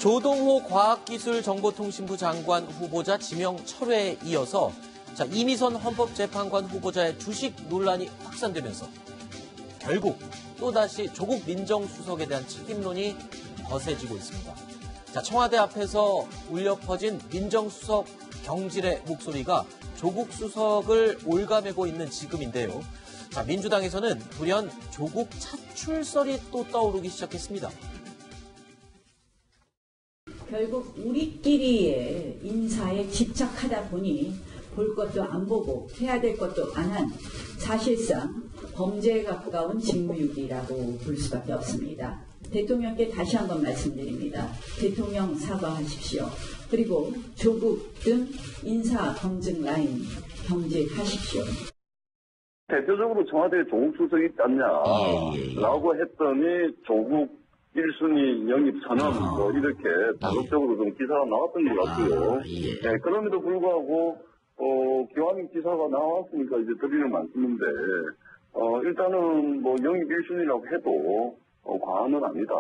조동호 과학기술정보통신부 장관 후보자 지명 철회에 이어서 이미선 헌법재판관 후보자의 주식 논란이 확산되면서 결국 또다시 조국 민정수석에 대한 책임론이 거세지고 있습니다. 청와대 앞에서 울려 퍼진 민정수석 경질의 목소리가 조국 수석을 올가매고 있는 지금인데요. 민주당에서는 불현 조국 차출설이 또 떠오르기 시작했습니다. 결국 우리끼리의 인사에 집착하다 보니 볼 것도 안 보고 해야 될 것도 안 한 사실상 범죄에 가까운 직무유기라고 볼 수밖에 없습니다. 대통령께 다시 한번 말씀드립니다. 대통령 사과하십시오. 그리고 조국 등 인사 검증 라인 경질하십시오. 대표적으로 청와대에 조국 수석이 있지 않냐라고 했더니 조국 1순위 영입 선언 뭐 이렇게 다각적으로 좀 기사가 나왔던 것 같고요. 네, 그럼에도 불구하고 기왕 기사가 나왔으니까 이제 드리는 말씀인데 일단은 뭐 영입 1순위라고 해도 과언은 아니다.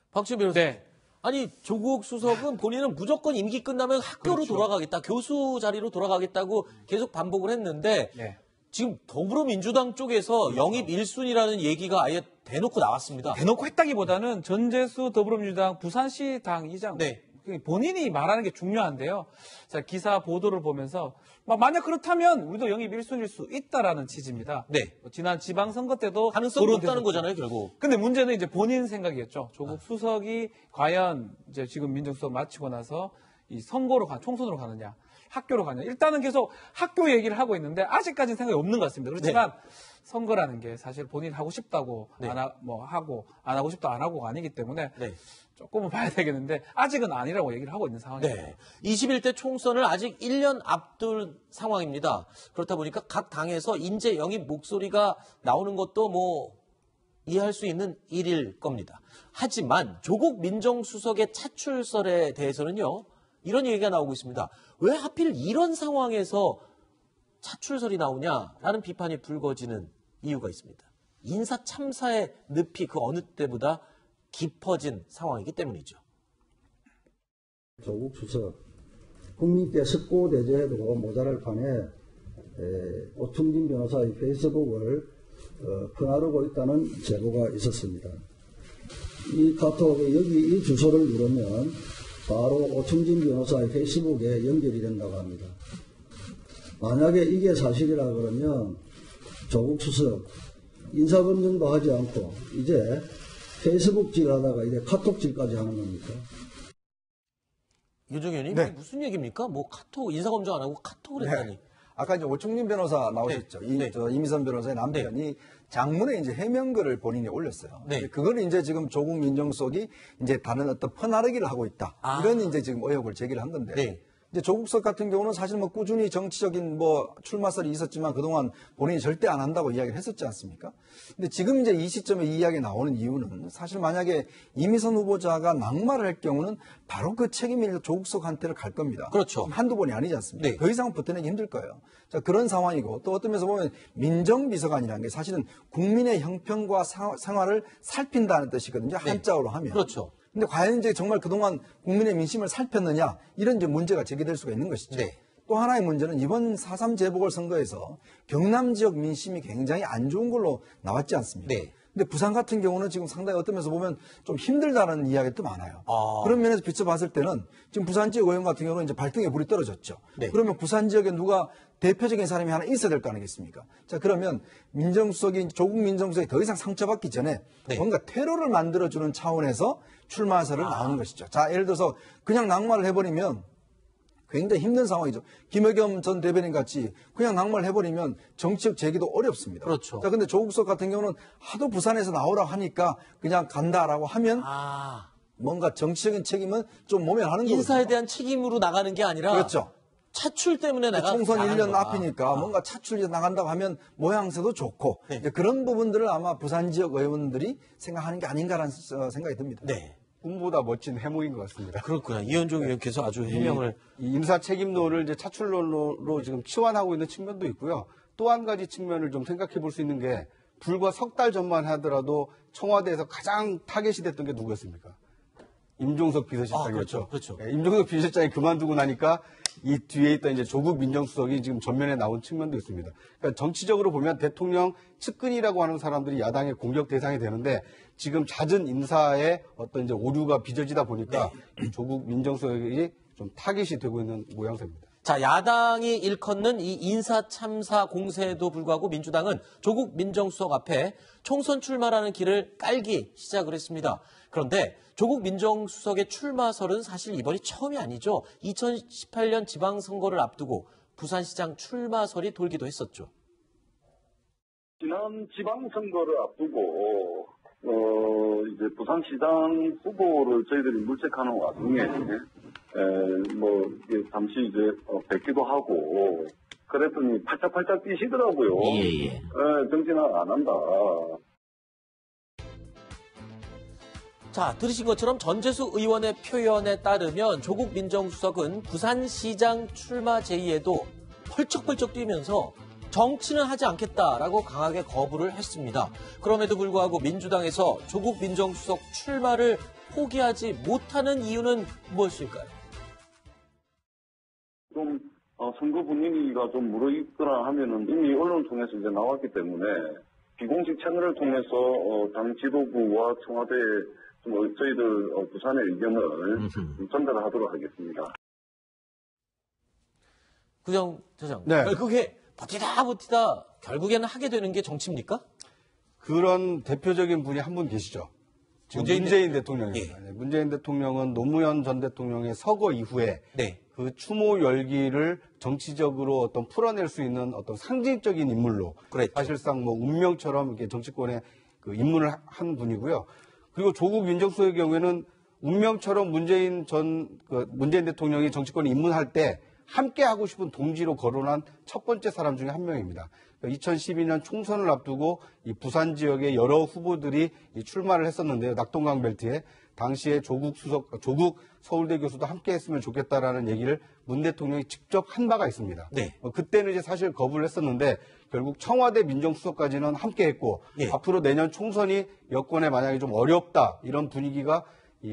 박지원 변호사. 네. 아니 조국 수석은 본인은 무조건 임기 끝나면 학교로 그렇죠. 돌아가겠다, 교수 자리로 돌아가겠다고 계속 반복을 했는데 네. 지금 더불어민주당 쪽에서 영입 1순위라는 얘기가 아예 대놓고 나왔습니다. 대놓고 했다기보다는 전재수 더불어민주당 부산시 당 이장 네. 본인이 말하는 게 중요한데요. 자, 기사 보도를 보면서 만약 그렇다면 우리도 영입 1순위일 수 있다라는 취지입니다. 네. 지난 지방선거 때도 가능성이 높다는 거잖아요, 결국. 근데 문제는 이제 본인 생각이었죠. 조국 수석이 과연 이제 지금 민정수석 마치고 나서 이 선거로 총선으로 가느냐, 학교로 가느냐. 일단은 계속 학교 얘기를 하고 있는데 아직까지는 생각이 없는 것 같습니다. 그렇지만 네. 선거라는 게 사실 본인 하고 싶다고 네. 하고 안 하고 싶다 안 하고가 아니기 때문에 네. 조금은 봐야 되겠는데 아직은 아니라고 얘기를 하고 있는 상황입니다. 네. 21대 총선을 아직 1년 앞둔 상황입니다. 그렇다 보니까 각 당에서 인재 영입 목소리가 나오는 것도 뭐 이해할 수 있는 일일 겁니다. 하지만 조국 민정수석의 차출설에 대해서는요. 이런 얘기가 나오고 있습니다. 왜 하필 이런 상황에서 차출설이 나오냐라는 비판이 불거지는 이유가 있습니다. 인사 참사의 늪이 그 어느 때보다 깊어진 상황이기 때문이죠. 조국 수석, 국민께 석고대죄해도 모자랄 판에 오충진 변호사의 페이스북을 퍼나르고 있다는 제보가 있었습니다. 이 카톡에 여기 이 주소를 누르면 바로 오충진 변호사의 페이스북에 연결이 된다고 합니다. 만약에 이게 사실이라 그러면 조국 수석 인사검증도 하지 않고 이제 페이스북질 하다가 이제 카톡질까지 하는 겁니까? 유정 의원님, 네. 무슨 얘기입니까? 뭐 카톡, 인사검증 안 하고 카톡을 했다니. 네. 아까 이제 오충진 변호사 나오셨죠. 네. 이미선 변호사의 남편이 네. 장문에 이제 해명글을 본인이 올렸어요. 네. 그걸 이제 지금 조국 민정수석이 이제 다른 어떤 퍼나르기를 하고 있다. 이런 이제 지금 의혹을 제기를 한 건데. 네. 이제 조국 수석 같은 경우는 사실 뭐 꾸준히 정치적인 뭐 출마설이 있었지만 그동안 본인이 절대 안 한다고 이야기를 했었지 않습니까? 근데 지금 이제 이 시점에 이 이야기 나오는 이유는 사실 만약에 이미선 후보자가 낙마를 할 경우는 바로 그 책임이 조국 수석한테를 갈 겁니다. 그렇죠. 한두 번이 아니지 않습니까? 네. 더 이상 버텨내기 힘들 거예요. 자, 그런 상황이고 또 어떤 면에서 보면 민정비서관이라는 게 사실은 국민의 형편과 생활을 살핀다는 뜻이거든요. 한자어로 하면. 그렇죠. 근데 과연 이제 정말 그동안 국민의 민심을 살폈느냐 이런 이제 문제가 제기될 수가 있는 것이죠. 네. 또 하나의 문제는 이번 4.3 재보궐선거에서 경남 지역 민심이 굉장히 안 좋은 걸로 나왔지 않습니까? 네. 근데 부산 같은 경우는 지금 상당히 어떤 면에서 보면 좀 힘들다는 이야기도 많아요. 그런 면에서 비춰봤을 때는 지금 부산 지역 의원 같은 경우는 이제 발등에 불이 떨어졌죠. 네. 그러면 부산 지역에 누가 대표적인 사람이 하나 있어야 될 거 아니겠습니까? 자, 그러면 민정수석이, 조국 민정수석이 더 이상 상처받기 전에 네. 뭔가 테러를 만들어주는 차원에서 출마설을 나오는 것이죠. 자, 예를 들어서 그냥 낙마를 해버리면 굉장히 힘든 상황이죠. 김의겸 전 대변인 같이 그냥 낙마를 해버리면 정치적 재기도 어렵습니다. 그렇죠. 자, 근데 조국 수석 같은 경우는 하도 부산에서 나오라고 하니까 그냥 간다라고 하면 뭔가 정치적인 책임은 좀 모면하는 거죠. 인사에 대한 책임으로 나가는 게 아니라 그렇죠. 차출 때문에 내가 총선 1년 거다. 앞이니까 뭔가 차출이 나간다고 하면 모양새도 좋고 네. 이제 그런 부분들을 아마 부산 지역 의원들이 생각하는 게 아닌가라는 생각이 듭니다. 네. 꿈보다 멋진 해몽인 것 같습니다. 그렇구나. 이현종 의원께서 아주 해명을. 이 인사 책임론을 이제 차출론으로 지금 치환하고 있는 측면도 있고요. 또 한 가지 측면을 좀 생각해 볼 수 있는 게 불과 석 달 전만 하더라도 청와대에서 가장 타겟이 됐던 게 누구였습니까? 임종석 비서실장이었죠. 그렇죠. 예, 임종석 비서실장이 그만두고 나니까 이 뒤에 있던 이제 조국 민정수석이 지금 전면에 나온 측면도 있습니다. 그러니까 정치적으로 보면 대통령 측근이라고 하는 사람들이 야당의 공격 대상이 되는데 지금 잦은 인사의 어떤 이제 오류가 빚어지다 보니까 이 조국 민정수석이 좀 타깃이 되고 있는 모양새입니다. 자, 야당이 일컫는 이 인사 참사 공세에도 불구하고 민주당은 조국 민정수석 앞에 총선 출마라는 길을 깔기 시작을 했습니다. 그런데 조국 민정수석의 출마설은 사실 이번이 처음이 아니죠. 2018년 지방선거를 앞두고 부산시장 출마설이 돌기도 했었죠. 지난 지방선거를 앞두고 이제 부산시장 후보를 저희들이 물색하는 와중에 잠시 이제 뵙기도 하고 그랬더니 팔짝팔짝 뛰시더라고요. 정치는 안 한다. 자, 들으신 것처럼 전재수 의원의 표현에 따르면 조국 민정수석은 부산시장 출마 제의에도 펄쩍펄쩍 뛰면서 정치는 하지 않겠다라고 강하게 거부를 했습니다. 그럼에도 불구하고 민주당에서 조국 민정수석 출마를 포기하지 못하는 이유는 무엇일까요? 좀 선거 분위기가 좀 무르익거나 하면은 이미 언론 통해서 이제 나왔기 때문에 비공식 채널을 통해서 당 지도부와 청와대 저희들 부산의 의견을 전달을 하도록 하겠습니다. 구정처장, 네. 결국에 버티다 결국에는 하게 되는 게 정치입니까? 그런 대표적인 분이 한 분 계시죠. 지금 문재인 대통령입니다. 네, 문재인 대통령은 노무현 전 대통령의 서거 이후에 그 추모 열기를 정치적으로 어떤 풀어낼 수 있는 어떤 상징적인 인물로 사실상 뭐 운명처럼 이렇게 정치권에 그 입문을 한 분이고요. 그리고 조국 민정수석의 경우에는 운명처럼 문재인 대통령이 정치권에 입문할 때 함께 하고 싶은 동지로 거론한 첫 번째 사람 중에 한 명입니다. 2012년 총선을 앞두고 이 부산 지역의 여러 후보들이 출마를 했었는데요. 낙동강 벨트에 당시에 조국 서울대 교수도 함께 했으면 좋겠다라는 얘기를 문 대통령이 직접 한 바가 있습니다. 그때는 이제 사실 거부를 했었는데 결국 청와대 민정수석까지는 함께 했고 앞으로 내년 총선이 여권에 만약에 좀 어렵다 이런 분위기가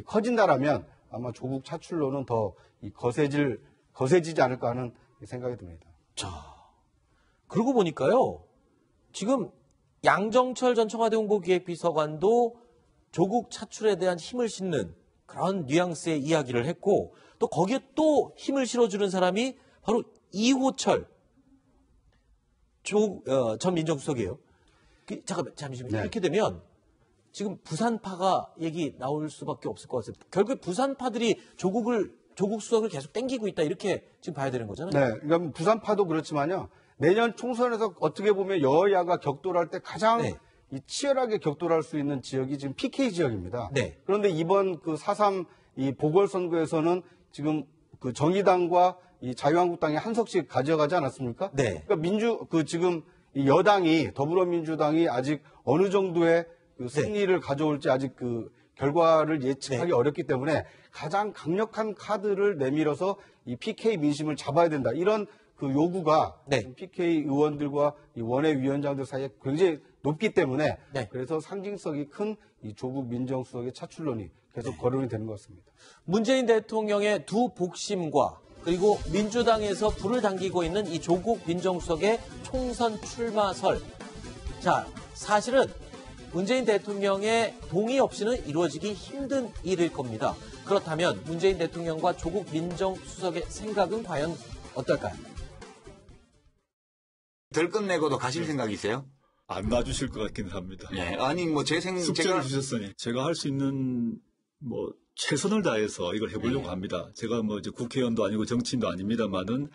커진다라면 아마 조국 차출로는 더 거세지지 않을까 하는 생각이 듭니다. 자, 그러고 보니까요. 지금 양정철 전 청와대 홍보기획비서관도 조국 차출에 대한 힘을 싣는 그런 뉘앙스의 이야기를 했고 또 거기에 또 힘을 실어주는 사람이 바로 이호철 전 민정수석이에요. 잠시만요. 이렇게 되면 지금 부산파가 얘기 나올 수밖에 없을 것 같아요. 결국 부산파들이 조국 수석을 계속 땡기고 있다 이렇게 지금 봐야 되는 거잖아요. 네, 그러니까 부산파도 그렇지만요. 내년 총선에서 어떻게 보면 여야가 격돌할 때 가장 이 치열하게 격돌할 수 있는 지역이 지금 PK 지역입니다. 그런데 이번 그 4.3 이 보궐선거에서는 지금 그 정의당과 이 자유한국당이 한 석씩 가져가지 않았습니까? 그러니까 지금 이 여당이 더불어민주당이 아직 어느 정도의 그 승리를 가져올지 아직 그 결과를 예측하기 어렵기 때문에 가장 강력한 카드를 내밀어서 이 PK 민심을 잡아야 된다. 이런 그 요구가 PK 의원들과 이 원외위원장들 사이에 굉장히 높기 때문에 그래서 상징성이 큰 이 조국 민정수석의 차출론이 계속 거론이 되는 것 같습니다. 문재인 대통령의 두 복심과 그리고 민주당에서 불을 당기고 있는 이 조국 민정수석의 총선 출마설. 자, 사실은 문재인 대통령의 동의 없이는 이루어지기 힘든 일일 겁니다. 그렇다면 문재인 대통령과 조국 민정수석의 생각은 과연 어떨까요? 들끝내고도 가실 생각이세요? 안 놔주실 것 같긴 합니다. 아니 숙제를 주셨으니 제가 할 수 있는 최선을 다해서 이걸 해보려고 합니다. 제가 이제 국회의원도 아니고 정치인도 아닙니다만은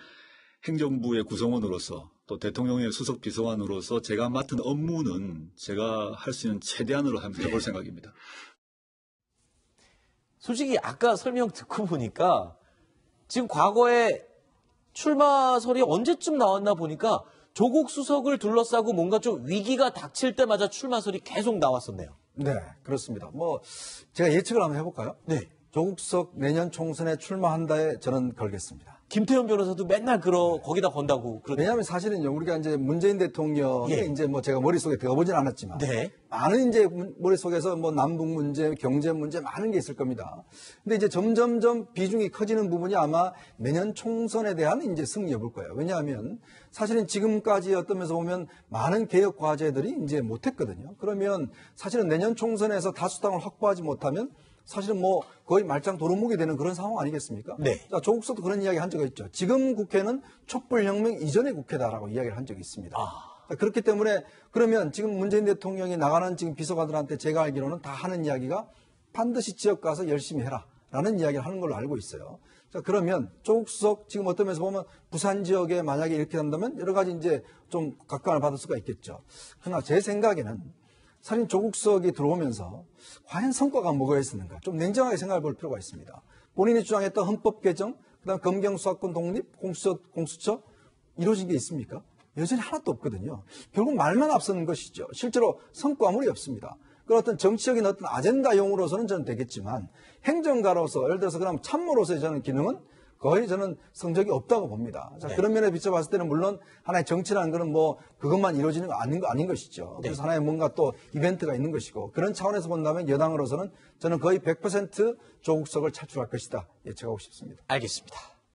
행정부의 구성원으로서 또 대통령의 수석 비서관으로서 제가 맡은 업무는 제가 할 수 있는 최대한으로 한번 해볼 생각입니다. 솔직히 아까 설명 듣고 보니까 지금 과거에 출마설이 언제쯤 나왔나 보니까 조국 수석을 둘러싸고 뭔가 좀 위기가 닥칠 때마다 출마설이 계속 나왔었네요. 네, 그렇습니다. 제가 예측을 한번 해볼까요? 조국 수석 내년 총선에 출마한다에 저는 걸겠습니다. 김태현 변호사도 맨날 거기다 건다고 그러더라고요. 왜냐하면 사실은요, 우리가 이제 문재인 대통령이 예. 이제 뭐 제가 머릿속에 들어보진 않았지만, 네. 많은 이제 머릿속에서 뭐 남북 문제, 경제 문제 많은 게 있을 겁니다. 근데 이제 점점점 비중이 커지는 부분이 아마 내년 총선에 대한 이제 승리 여부일 거예요. 왜냐하면 사실은 지금까지 어떤 면에서 보면 많은 개혁 과제들이 이제 못했거든요. 그러면 사실은 내년 총선에서 다수당을 확보하지 못하면 사실은 뭐 거의 말짱 도루묵이 되는 그런 상황 아니겠습니까? 네. 자, 조국서도 그런 이야기 한 적이 있죠. 지금 국회는 촛불혁명 이전의 국회다라고 이야기를 한 적이 있습니다. 자, 그렇기 때문에 그러면 지금 문재인 대통령이 나가는 지금 비서관들한테 제가 알기로는 다 하는 이야기가 반드시 지역 가서 열심히 해라라는 이야기를 하는 걸로 알고 있어요. 자, 그러면 조국 수석 지금 어떤 면에서 보면 부산 지역에 만약에 이렇게 한다면 여러 가지 이제 좀 각광을 받을 수가 있겠죠. 그러나 제 생각에는 사실 조국 수석이 들어오면서 과연 성과가 뭐가 있었는가 좀 냉정하게 생각해 볼 필요가 있습니다. 본인이 주장했던 헌법 개정, 그다음 검경 수사권 독립, 공수처 이루어진 게 있습니까? 여전히 하나도 없거든요. 결국 말만 앞서는 것이죠. 실제로 성과물이 없습니다. 그 어떤 정치적인 어떤 아젠다용으로서는 저는 되겠지만 행정가로서 예를 들어서 그럼 참모로서의 저는 기능은 거의 저는 성적이 없다고 봅니다. 자, 네. 그런 면에 비춰봤을 때는 물론 하나의 정치라는 것은 뭐 그것만 이루어지는 거 아닌 것이죠. 네. 그래서 하나의 뭔가 또 이벤트가 있는 것이고 그런 차원에서 본다면 여당으로서는 저는 거의 100% 조국석을 차출할 것이다 예측하고 싶습니다. 알겠습니다.